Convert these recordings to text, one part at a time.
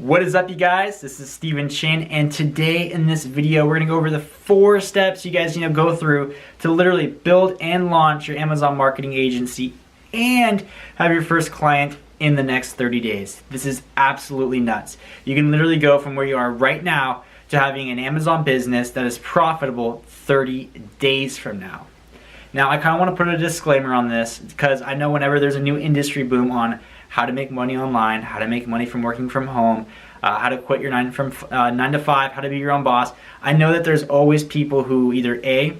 What is up, you guys? This is Steven Chin, and today in this video we're going to go over the 4 steps you guys need to go through to literally build and launch your Amazon marketing agency and have your first client in the next 30 days. This is absolutely nuts. You can literally go from where you are right now to having an Amazon business that is profitable 30 days from now. Now, I kind of want to put a disclaimer on this because I know whenever there's a new industry boom on how to make money online, how to make money from working from home, how to quit your 9 to 5, how to be your own boss, I know that there's always people who either think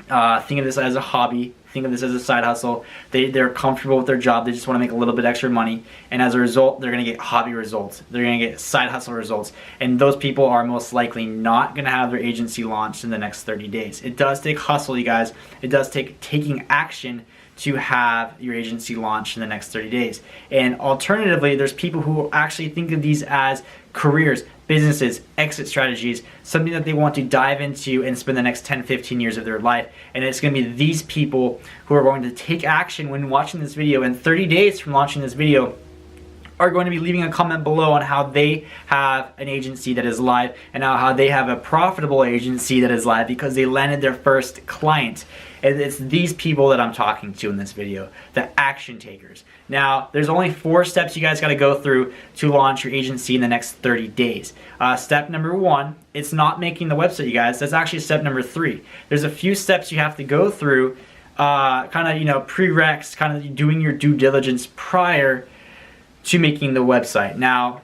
of this as a hobby, think of this as a side hustle, they're comfortable with their job, they just want to make a little bit extra money, and as a result, they're going to get hobby results, they're going to get side hustle results, and those people are most likely not going to have their agency launched in the next 30 days. It does take hustle, you guys. It does take taking action to have your agency launched in the next 30 days. And alternatively, there's people who actually think of these as careers, businesses, exit strategies, something that they want to dive into and spend the next 10, 15 years of their life. And it's going to be these people who are going to take action when watching this video. And 30 days from launching this video are going to be leaving a comment below on how they have an agency that is live and how they have a profitable agency that is live because they landed their first client. And it's these people that I'm talking to in this video, the action takers. Now, there's only 4 steps you guys got to go through to launch your agency in the next 30 days. Step number 1, it's not making the website, you guys. That's actually step number 3. There's a few steps you have to go through, prereqs, kind of doing your due diligence prior to making the website. Now,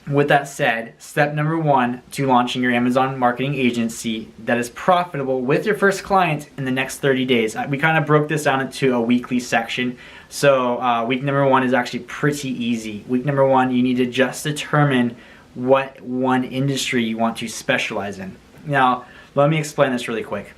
with that said, step number 1 to launching your Amazon marketing agency that is profitable with your first client in the next 30 days. We kind of broke this down into a weekly section. So week number 1 is actually pretty easy. Week number 1, you need to just determine what one industry you want to specialize in. Now, let me explain this really quick.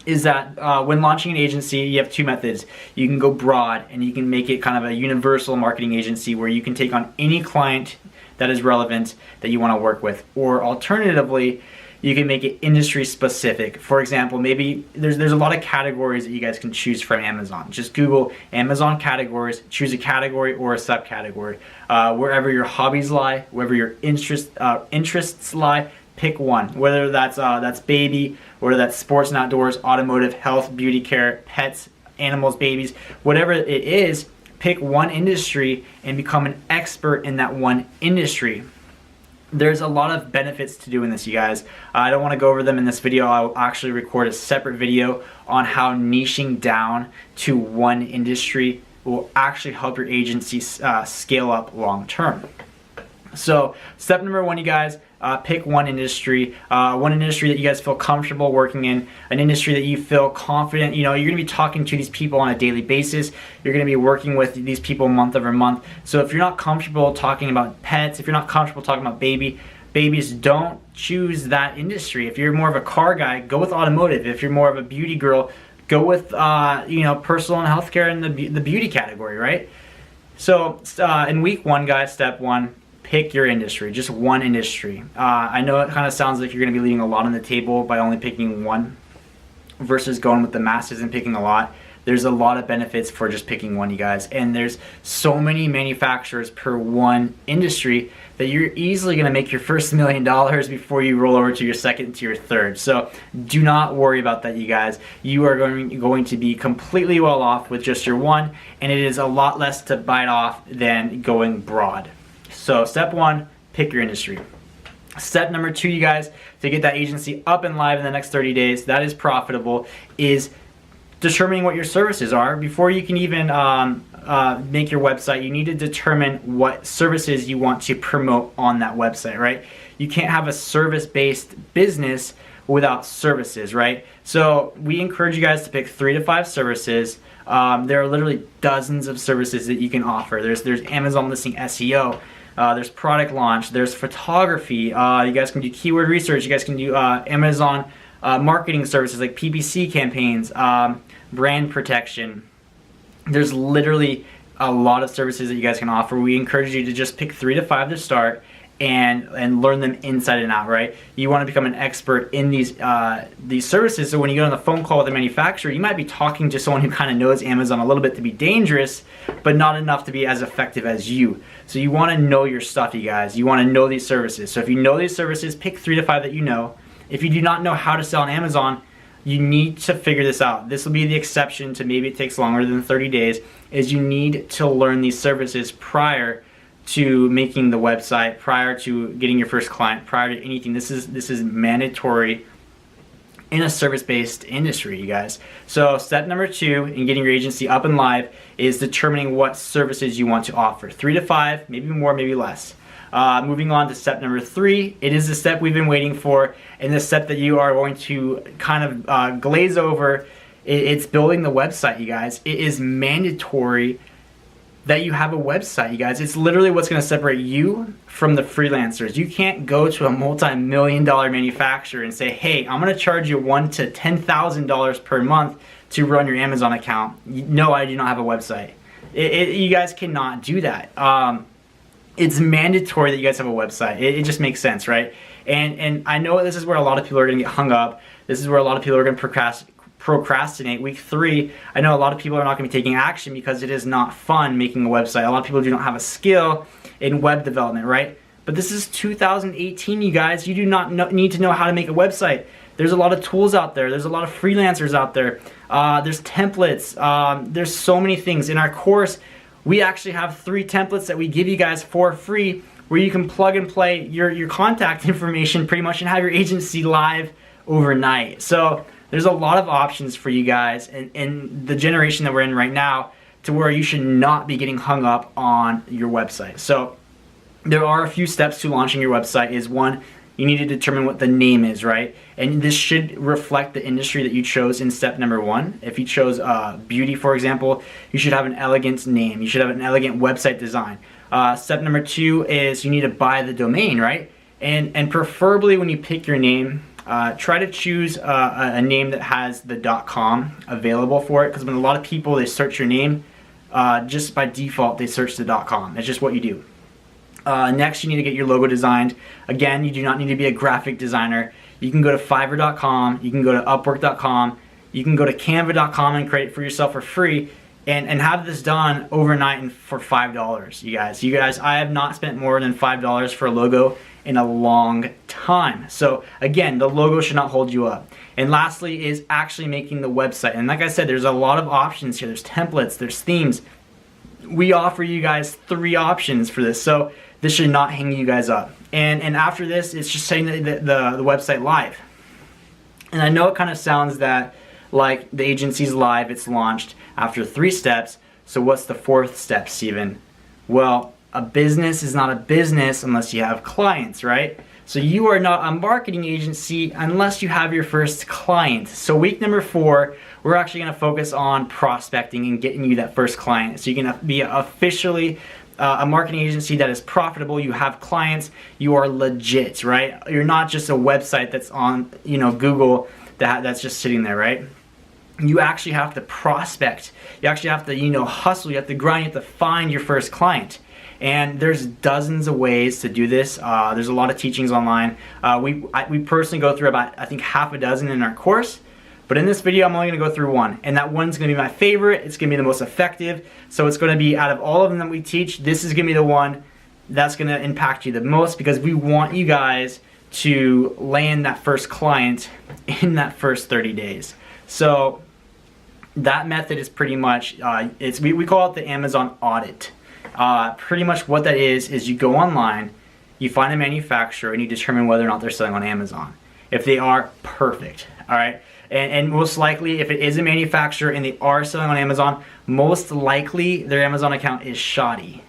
Is that when launching an agency, you have 2 methods. You can go broad and you can make it kind of a universal marketing agency where you can take on any client that is relevant that you want to work with. Or alternatively, you can make it industry specific. For example, maybe there's a lot of categories that you guys can choose from Amazon. Just Google Amazon categories, choose a category or a subcategory. Wherever your hobbies lie, wherever your interests lie, pick one. Whether that's baby, whether that's sports and outdoors, automotive, health, beauty care, pets, animals, babies, whatever it is, pick one industry and become an expert in that one industry. There's a lot of benefits to doing this, you guys. I don't want to go over them in this video. I'll actually record a separate video on how niching down to one industry will actually help your agency scale up long term. So step number 1, you guys, pick one industry that you guys feel comfortable working in, an industry that you feel confident. You know, you're going to be talking to these people on a daily basis. You're going to be working with these people month over month. So if you're not comfortable talking about pets, if you're not comfortable talking about babies, don't choose that industry. If you're more of a car guy, go with automotive. If you're more of a beauty girl, go with personal and healthcare in the beauty category, right? So in week 1, guys, step 1. Pick your industry, just one industry. I know it kind of sounds like you're going to be leaving a lot on the table by only picking one versus going with the masses and picking a lot. There's a lot of benefits for just picking one, you guys. And there's so many manufacturers per one industry that you're easily going to make your first $1 million before you roll over to your second to your third. So do not worry about that, you guys. You are going to be completely well off with just your one, and it is a lot less to bite off than going broad. So step 1, pick your industry. Step number 2, you guys, to get that agency up and live in the next 30 days, that is profitable, is determining what your services are. Before you can even make your website, you need to determine what services you want to promote on that website, right? You can't have a service-based business without services, right? So we encourage you guys to pick 3 to 5 services. There are literally dozens of services that you can offer. There's Amazon listing SEO. There's product launch, there's photography, you guys can do keyword research, you guys can do Amazon marketing services like PPC campaigns, brand protection. There's literally a lot of services that you guys can offer. We encourage you to just pick 3 to 5 to start and learn them inside and out, right? You want to become an expert in these services, so when you get on the phone call with the manufacturer, you might be talking to someone who kind of knows Amazon a little bit to be dangerous, but not enough to be as effective as you. So you want to know your stuff, you guys. You want to know these services. So if you know these services, pick 3 to 5 that you know. If you do not know how to sell on Amazon, you need to figure this out. This will be the exception to maybe it takes longer than 30 days, is you need to learn these services prior to making the website, prior to getting your first client, prior to anything. This is mandatory in a service-based industry, you guys. So step number 2 in getting your agency up and live is determining what services you want to offer. 3 to 5, maybe more, maybe less. Moving on to step number 3, it is the step we've been waiting for, and the step that you are going to kind of glaze over. It's building the website, you guys. It is mandatory that you have a website, you guys. It's literally what's going to separate you from the freelancers. You can't go to a multi-million-dollar manufacturer and say, hey, I'm going to charge you $1,000 to $10,000 per month to run your Amazon account. No, I do not have a website. You guys cannot do that. It's mandatory that you guys have a website. It just makes sense, right? And I know this is where a lot of people are going to get hung up. This is where a lot of people are going to procrastinate. Week 3, I know a lot of people are not going to be taking action because it is not fun making a website. A lot of people do not have a skill in web development, right? But this is 2018, you guys. You do not need to know how to make a website. There's a lot of tools out there. There's a lot of freelancers out there. There's templates. There's so many things. In our course, we actually have 3 templates that we give you guys for free where you can plug and play your contact information pretty much and have your agency live overnight. So there's a lot of options for you guys in the generation that we're in right now, to where you should not be getting hung up on your website. So there are a few steps to launching your website. Is 1, you need to determine what the name is, right? And this should reflect the industry that you chose in step number 1. If you chose beauty, for example, you should have an elegant name. You should have an elegant website design. Step number 2 is you need to buy the domain, right? And preferably when you pick your name, try to choose a name that has the .com available for it, because when a lot of people, they search your name, just by default they search the .com. It's just what you do. Next, you need to get your logo designed. Again, you do not need to be a graphic designer. You can go to Fiverr.com, you can go to Upwork.com, you can go to Canva.com and create it for yourself for free, and have this done overnight and for $5, you guys. I have not spent more than $5 for a logo in a long time. So again, the logo should not hold you up. And lastly is actually making the website. And like I said, there's a lot of options here. There's templates, there's themes. We offer you guys 3 options for this, so this should not hang you guys up. And after this, it's just setting the website live. And I know it kind of sounds that like the agency's live, it's launched after 3 steps. So what's the 4th step, Steven? Well, a business is not a business unless you have clients, right? So you are not a marketing agency unless you have your first client. So week number 4, we're actually going to focus on prospecting and getting you that first client. So you can be officially a marketing agency that is profitable. You have clients. You are legit, right? You're not just a website that's on, Google that's just sitting there, right? You actually have to prospect. You actually have to, hustle. You have to grind. You have to find your first client. And there's dozens of ways to do this. There's a lot of teachings online. We personally go through about, I think, half a dozen in our course. But in this video, I'm only going to go through 1. And that one's going to be my favorite. It's going to be the most effective. So it's going to be, out of all of them that we teach, this is going to be the one that's going to impact you the most, because we want you guys to land that first client in that first 30 days. So that method is pretty much, we call it the Amazon audit. Pretty much what that is you go online, you find a manufacturer, and you determine whether or not they're selling on Amazon. If they are, perfect. All right. And most likely, if it is a manufacturer and they are selling on Amazon, most likely their Amazon account is shoddy.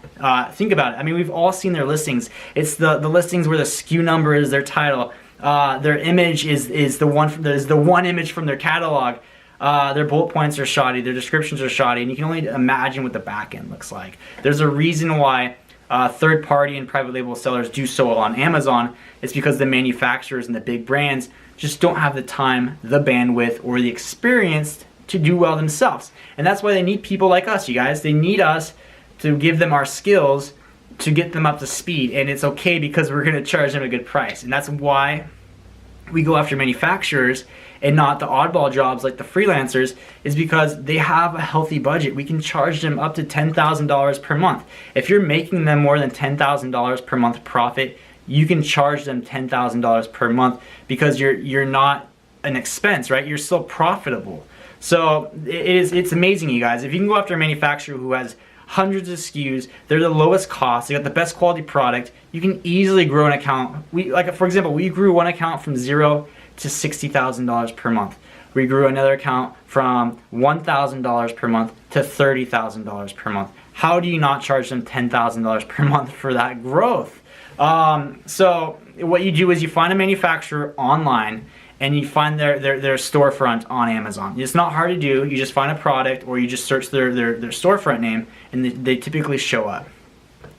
Think about it. I mean, we've all seen their listings. It's the listings where the SKU number is their title. Their image is the one image from their catalog. Their bullet points are shoddy. Their descriptions are shoddy. And you can only imagine what the back end looks like. There's a reason why third-party and private label sellers do so well on Amazon. It's because the manufacturers and the big brands just don't have the time, the bandwidth, or the experience to do well themselves. And that's why they need people like us, you guys. They need us to give them our skills to get them up to speed, and it's okay because we're going to charge them a good price. And that's why we go after manufacturers and not the oddball jobs like the freelancers, is because they have a healthy budget. We can charge them up to $10,000 per month. If you're making them more than $10,000 per month profit, you can charge them $10,000 per month because you're not an expense, right? You're still profitable. So it's amazing, you guys. If you can go after a manufacturer who has hundreds of SKUs, they're the lowest cost, they got the best quality product, you can easily grow an account. For example, we grew one account from $0 to $60,000 per month. We grew another account from $1,000 per month to $30,000 per month. How do you not charge them $10,000 per month for that growth? So what you do is you find a manufacturer online and you find their storefront on Amazon. It's not hard to do. You just find a product, or you just search their storefront name, and they typically show up.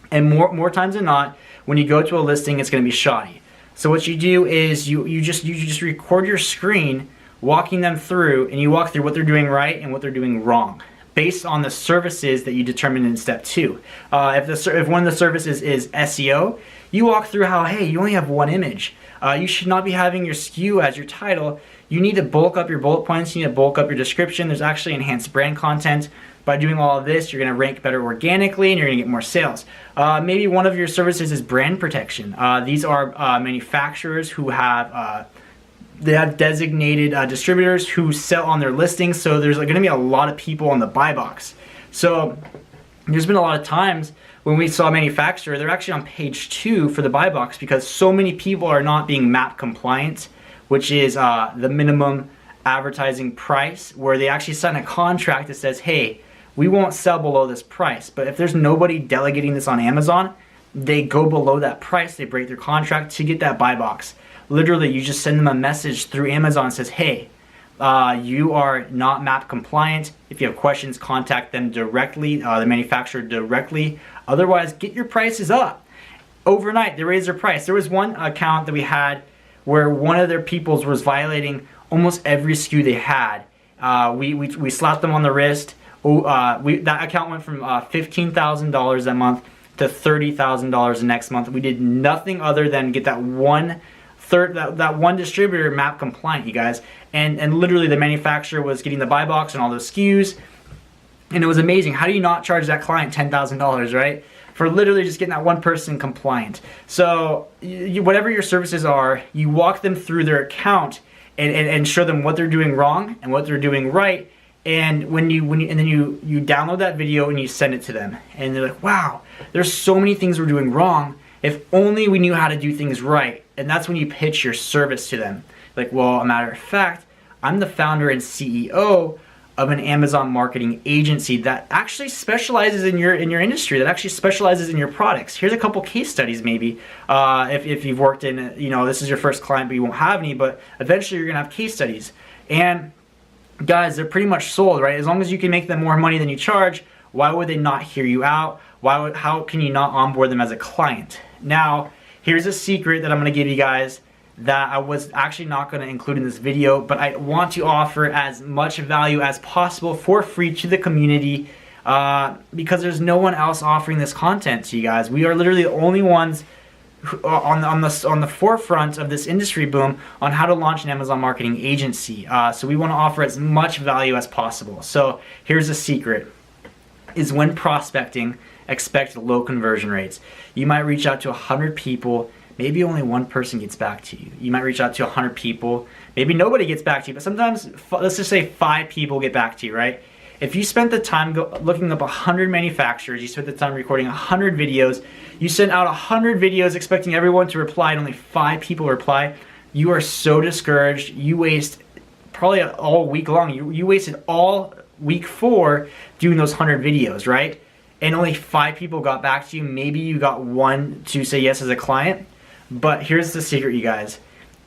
And more times than not, when you go to a listing, it's going to be shoddy. So what you do is you just record your screen walking them through, and you walk through what they're doing right and what they're doing wrong, based on the services that you determine in step 2. If one of the services is SEO, you walk through how, hey, you only have one image. You should not be having your SKU as your title. You need to bulk up your bullet points. You need to bulk up your description. There's actually enhanced brand content. By doing all of this, you're going to rank better organically and you're going to get more sales. Maybe one of your services is brand protection. These are manufacturers who have they have designated distributors who sell on their listings, so there's going to be a lot of people on the buy box. So there's been a lot of times when we saw a manufacturer, they're actually on page 2 for the buy box because so many people are not being MAP compliant, which is the minimum advertising price, where they actually sign a contract that says, hey, we won't sell below this price. But if there's nobody delegating this on Amazon, they go below that price, they break their contract to get that buy box. Literally, you just send them a message through Amazon that says, hey, you are not MAP compliant. If you have questions, contact them directly, the manufacturer directly. Otherwise, get your prices up. Overnight, they raised their price. There was one account that we had where one of their peoples was violating almost every SKU they had. We slapped them on the wrist. That account went from $15,000 that month to $30,000 the next month. We did nothing other than get that one distributor MAP compliant, you guys. And literally the manufacturer was getting the buy box and all those SKUs. And it was amazing. How do you not charge that client $10,000, right? For literally just getting that one person compliant. So whatever your services are, you walk them through their account and show them what they're doing wrong and what they're doing right. And then you download that video and you send it to them. And they're like, wow, there's so many things we're doing wrong. If only we knew how to do things right. And that's when you pitch your service to them. Like, well, a matter of fact, I'm the founder and CEO of an Amazon marketing agency that actually specializes in your industry, that actually specializes in your products. Here's a couple case studies maybe. If you've worked in, this is your first client, but you won't have any, but eventually you're gonna have case studies. And guys, they're pretty much sold, right? As long as you can make them more money than you charge, why would they not hear you out? How can you not onboard them as a client? Now, here's a secret that I'm gonna give you guys that I was actually not going to include in this video, but I want to offer as much value as possible for free to the community because there's no one else offering this content to you guys. We are literally the only ones on the forefront of this industry boom on how to launch an Amazon marketing agency. So we want to offer as much value as possible. So here's a secret, is when prospecting, expect low conversion rates. You might reach out to 100 people, maybe only one person gets back to you. You might reach out to 100 people, maybe nobody gets back to you, but sometimes, let's just say 5 people get back to you, right? If you spent the time looking up 100 manufacturers, you spent the time recording 100 videos, you sent out 100 videos expecting everyone to reply and only 5 people reply, you are so discouraged. You waste probably all week long. You wasted all week 4 doing those 100 videos, right? And only 5 people got back to you. Maybe you got 1 to say yes as a client. But here's the secret, you guys,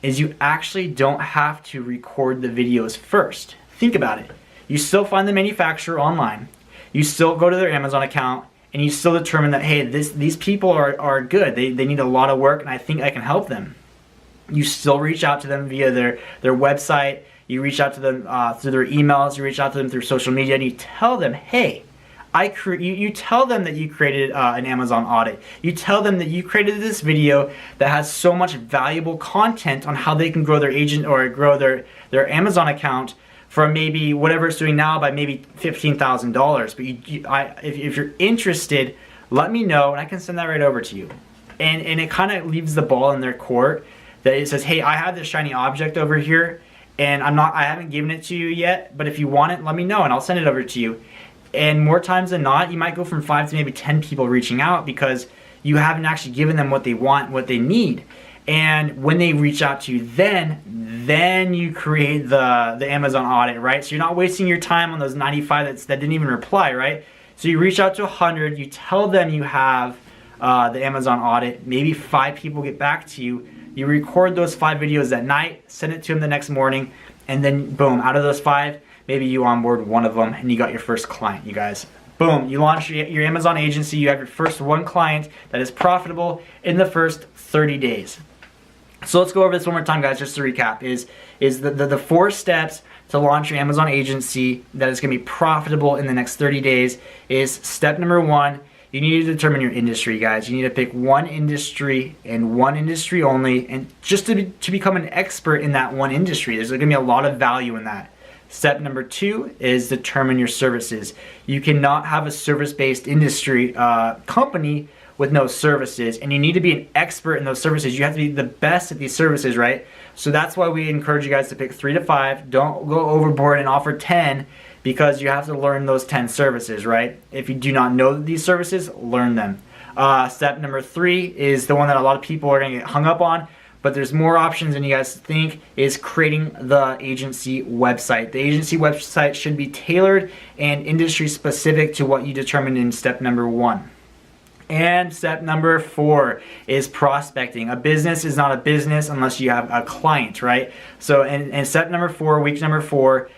is you actually don't have to record the videos first. Think about it. You still find the manufacturer online. You still go to their Amazon account and you still determine that, hey, these people are good. They need a lot of work and I think I can help them. You still reach out to them via their website. You reach out to them through their emails. You reach out to them through social media and you tell them, hey, you tell them that you created an Amazon audit. You tell them that you created this video that has so much valuable content on how they can grow their agent or grow their Amazon account from maybe whatever it's doing now by maybe $15,000. But if you're interested, let me know and I can send that right over to you. And it kind of leaves the ball in their court that it says, hey, I have this shiny object over here and I haven't given it to you yet, but if you want it, let me know and I'll send it over to you. And more times than not, you might go from 5 to maybe 10 people reaching out because you haven't actually given them what they want, what they need. And when they reach out to you, then you create the Amazon audit, right? So you're not wasting your time on those 95 that didn't even reply, right? So you reach out to 100, you tell them you have the Amazon audit, maybe 5 people get back to you. You record those 5 videos that night, send it to them the next morning, and then boom, out of those 5, maybe you onboard 1 of them and you got your first client, you guys. Boom, you launch your Amazon agency, you have your first 1 client that is profitable in the first 30 days. So let's go over this one more time, guys, just to recap, is the 4 steps to launch your Amazon agency that is gonna be profitable in the next 30 days is step number 1, you need to determine your industry, guys. You need to pick 1 industry and 1 industry only, and just to become an expert in that 1 industry. There's gonna be a lot of value in that. Step number 2 is determine your services. You cannot have a service-based industry company with no services, and you need to be an expert in those services. You have to be the best at these services, right? So that's why we encourage you guys to pick 3 to 5. Don't go overboard and offer 10 because you have to learn those 10 services, right? If you do not know these services, learn them. Step number 3 is the one that a lot of people are gonna get hung up on, but there's more options than you guys think, is creating the agency website. The agency website should be tailored and industry specific to what you determined in step number 1. And step number 4 is prospecting. A business is not a business unless you have a client, right? So in step number 4, week number 4,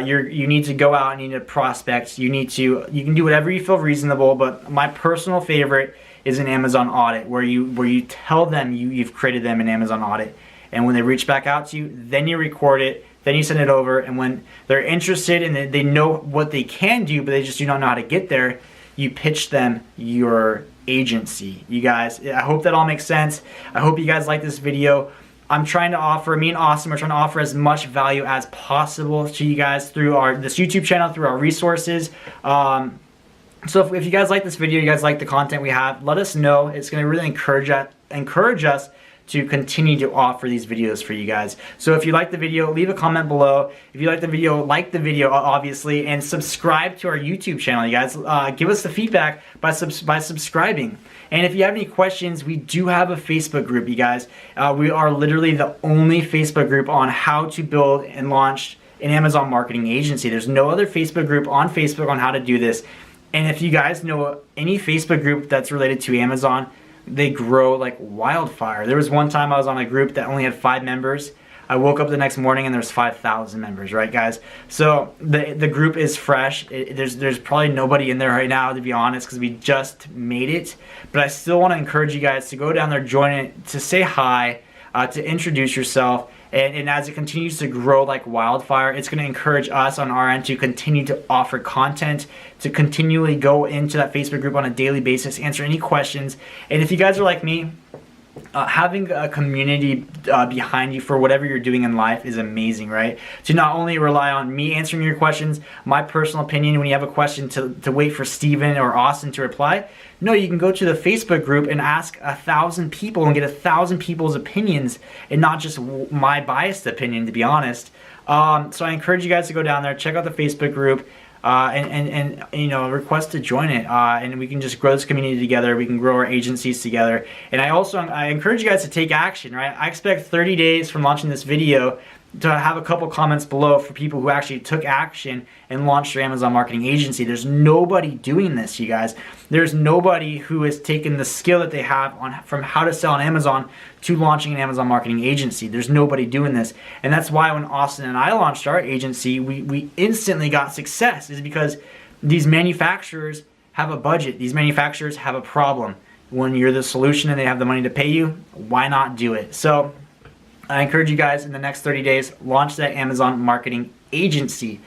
you need to go out and you need to prospect. You can do whatever you feel reasonable, but my personal favorite is an Amazon audit where you tell them you've created them an Amazon audit, and when they reach back out to you, then you record it, then you send it over, and when they're interested and they know what they can do, but they just do not know how to get there, you pitch them your agency. You guys, I hope that all makes sense. I hope you guys like this video. I'm trying to offer, me and Austin are trying to offer as much value as possible to you guys through this YouTube channel, through our resources. So if you guys like this video, you guys like the content we have, let us know. It's going to really encourage us to continue to offer these videos for you guys. So if you like the video, leave a comment below. If you like the video obviously, and subscribe to our YouTube channel, you guys. Give us the feedback by subscribing. And if you have any questions, we do have a Facebook group, you guys. We are literally the only Facebook group on how to build and launch an Amazon marketing agency. There's no other Facebook group on Facebook on how to do this. And if you guys know any Facebook group that's related to Amazon, they grow like wildfire. There was one time I was on a group that only had 5 members. I woke up the next morning and there's 5,000 members, right, guys? So the group is fresh. There's probably nobody in there right now, to be honest, because we just made it. But I still want to encourage you guys to go down there, join it, to say hi, to introduce yourself. And as it continues to grow like wildfire, it's going to encourage us on our end to continue to offer content, to continually go into that Facebook group on a daily basis, answer any questions. And if you guys are like me, having a community behind you for whatever you're doing in life is amazing, right? To not only rely on me answering your questions, my personal opinion when you have a question, to wait for Steven or Austin to reply. No, you can go to the Facebook group and ask 1,000 people and get 1,000 people's opinions and not just my biased opinion, to be honest. So I encourage you guys to go down there, check out the Facebook group, and you know, request to join it, and we can just grow this community together. We can grow our agencies together. And I encourage you guys to take action, right? I expect 30 days from launching this video to have a couple comments below for people who actually took action and launched their Amazon marketing agency. There's nobody doing this, you guys. There's nobody who has taken the skill that they have from how to sell on Amazon to launching an Amazon marketing agency. There's nobody doing this. And that's why when Austin and I launched our agency, we instantly got success, is because these manufacturers have a budget. These manufacturers have a problem. When you're the solution and they have the money to pay you, why not do it? So I encourage you guys in the next 30 days, launch that Amazon marketing agency.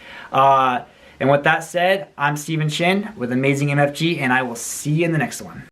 And with that said, I'm Steven Chin with Amazing MFG, and I will see you in the next one.